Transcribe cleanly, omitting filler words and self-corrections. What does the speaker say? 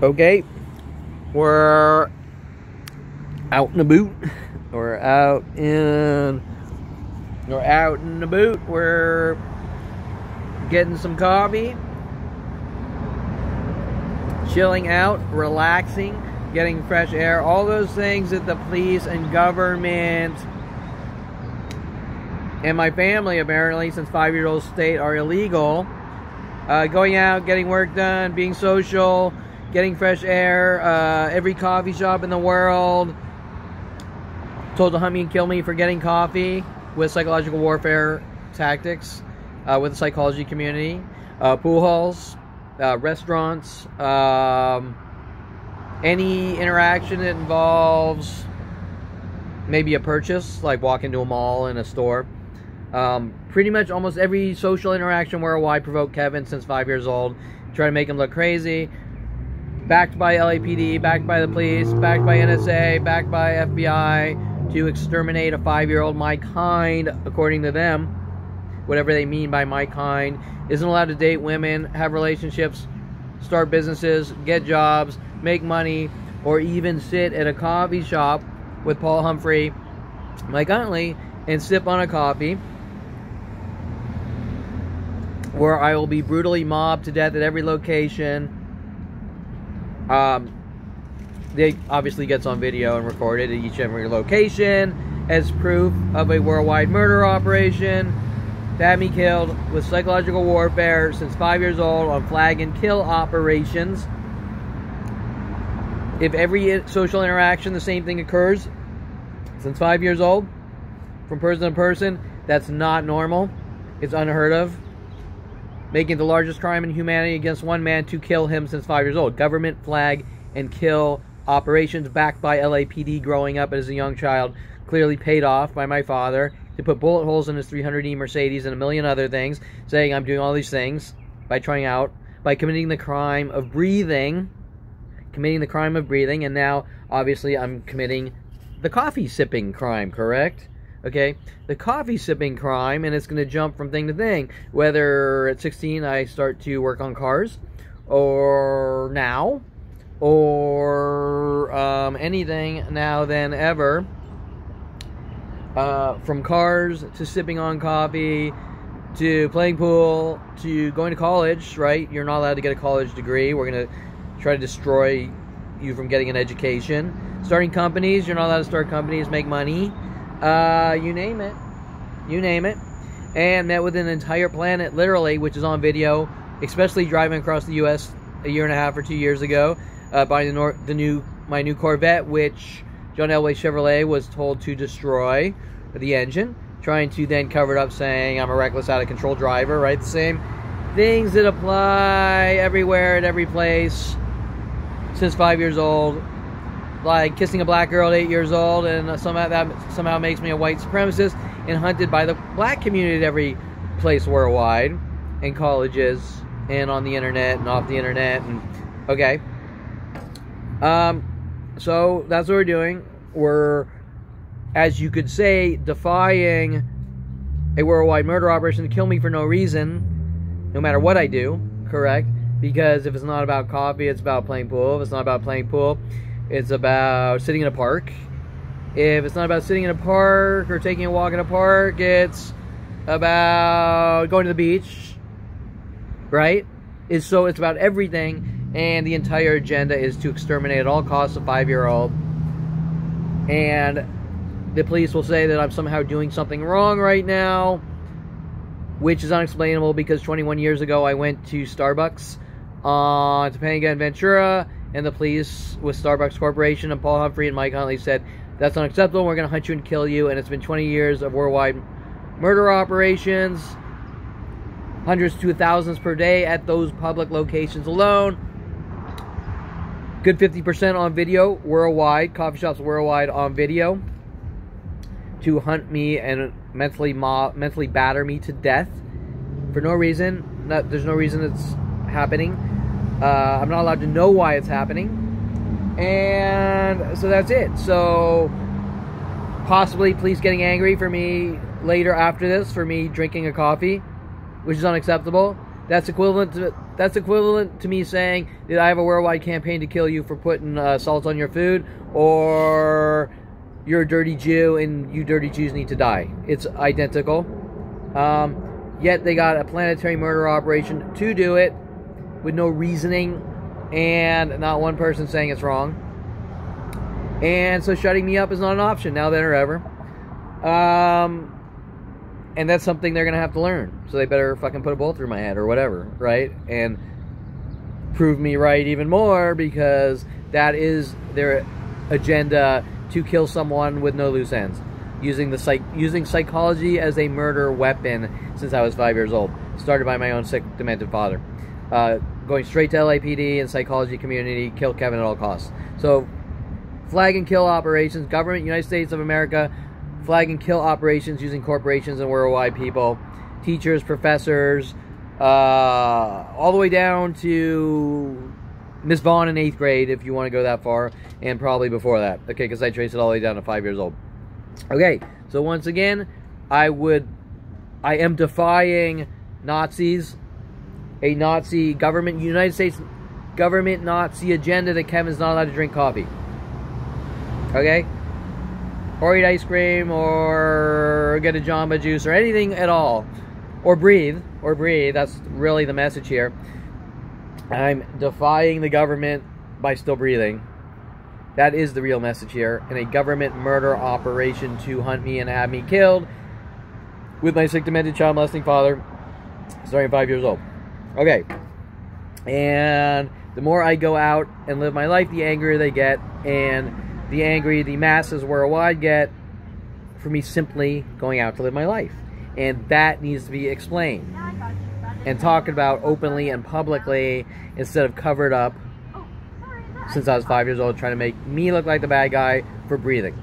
Okay, we're out in the boot. We're out in the boot. We're getting some coffee, chilling out, relaxing, getting fresh air, all those things that the police and government and my family, apparently, since 5-year-old state, are illegal. Going out, getting work done, being social, getting fresh air, every coffee shop in the world told to hunt me and kill me for getting coffee with psychological warfare tactics with the psychology community. Pool halls, restaurants, any interaction that involves maybe a purchase, like walk into a mall and a store. Pretty much almost every social interaction worldwide provoked Kevin since 5 years old. Try to make him look crazy. Backed by LAPD, backed by the police, backed by NSA, backed by FBI to exterminate a 5-year-old. My kind, according to them, whatever they mean by my kind, isn't allowed to date women, have relationships, start businesses, get jobs, make money, or even sit at a coffee shop with Paul Humphrey, Mike Huntley, and sip on a coffee, where I will be brutally mobbed to death at every location. They obviously gets on video and recorded at each and every location as proof of a worldwide murder operation to have me killed with psychological warfare since 5 years old on flag and kill operations. If every social interaction the same thing occurs since 5 years old, from person to person, that's not normal. It's unheard of. Making it the largest crime in humanity against one man to kill him since 5 years old. Government flag and kill operations backed by LAPD growing up as a young child, clearly paid off by my father to put bullet holes in his 300E Mercedes and a million other things, saying I'm doing all these things by trying out, by committing the crime of breathing, and now obviously I'm committing the coffee sipping crime, correct? Okay, the coffee sipping crime, and it's going to jump from thing to thing. Whether at 16 I start to work on cars, or now, or anything now than ever. From cars to sipping on coffee, to playing pool, to going to college, right? You're not allowed to get a college degree. We're going to try to destroy you from getting an education. Starting companies, you're not allowed to start companies, make money. You name it, and met with an entire planet, literally, which is on video, especially driving across the U.S. a year and a half or 2 years ago, buying my new Corvette, which John Elway Chevrolet was told to destroy the engine, trying to then cover it up, saying I'm a reckless, out of control driver, right? The same things that apply everywhere at every place since 5 years old. Like kissing a black girl at 8 years old, and somehow makes me a white supremacist and hunted by the black community at every place worldwide, in colleges, and on the internet, and off the internet, and okay. So that's what we're doing. We're, as you could say, defying a worldwide murder operation to kill me for no reason, no matter what I do, correct? Because if it's not about coffee, it's about playing pool. If it's not about playing pool, it's about sitting in a park. If it's not about sitting in a park or taking a walk in a park, it's about going to the beach, right? It's about everything, and the entire agenda is to exterminate at all costs a 5-year-old. And the police will say that I'm somehow doing something wrong right now, which is unexplainable because 21 years ago I went to Starbucks on Topanga and Ventura, and the police with Starbucks Corporation and Paul Humphrey and Mike Huntley said, that's unacceptable, we're going to hunt you and kill you. And it's been 20 years of worldwide murder operations, hundreds to thousands per day at those public locations alone. Good 50% on video worldwide, coffee shops worldwide on video, to hunt me and mentally batter me to death for no reason. There's no reason it's happening. I'm not allowed to know why it's happening. And so that's it. So possibly police getting angry for me later after this, for me drinking a coffee, which is unacceptable. That's equivalent to That's equivalent to me saying, did I have a worldwide campaign to kill you for putting salt on your food, or you're a dirty Jew and you dirty Jews need to die. It's identical. Yet they got a planetary murder operation to do it with no reasoning and not one person saying it's wrong. And so shutting me up is not an option now, then, or ever. And that's something they're going to have to learn. So they better fucking put a bolt through my head or whatever, right? And prove me right even more, because that is their agenda, to kill someone with no loose ends. Using psychology as a murder weapon since I was 5 years old. Started by my own sick, demented father. Going straight to LAPD and psychology community, kill Kevin at all costs. So, flag and kill operations, government, United States of America, flag and kill operations using corporations and worldwide people, teachers, professors, all the way down to Miss Vaughn in 8th grade, if you want to go that far, and probably before that. Okay, because I traced it all the way down to 5 years old. Okay, so once again, I am defying Nazis, a Nazi government, United States government Nazi agenda that Kevin's not allowed to drink coffee. Okay? Or eat ice cream, or get a Jamba Juice, or anything at all. Or breathe. That's really the message here. I'm defying the government by still breathing. That is the real message here. In a government murder operation to hunt me and have me killed with my sick, demented, child molesting father, starting at 5 years old. Okay. And the more I go out and live my life, the angrier they get, and the angry the masses worldwide get for me simply going out to live my life. And that needs to be explained and talked about openly and publicly instead of covered up since I was 5 years old, trying to make me look like the bad guy for breathing.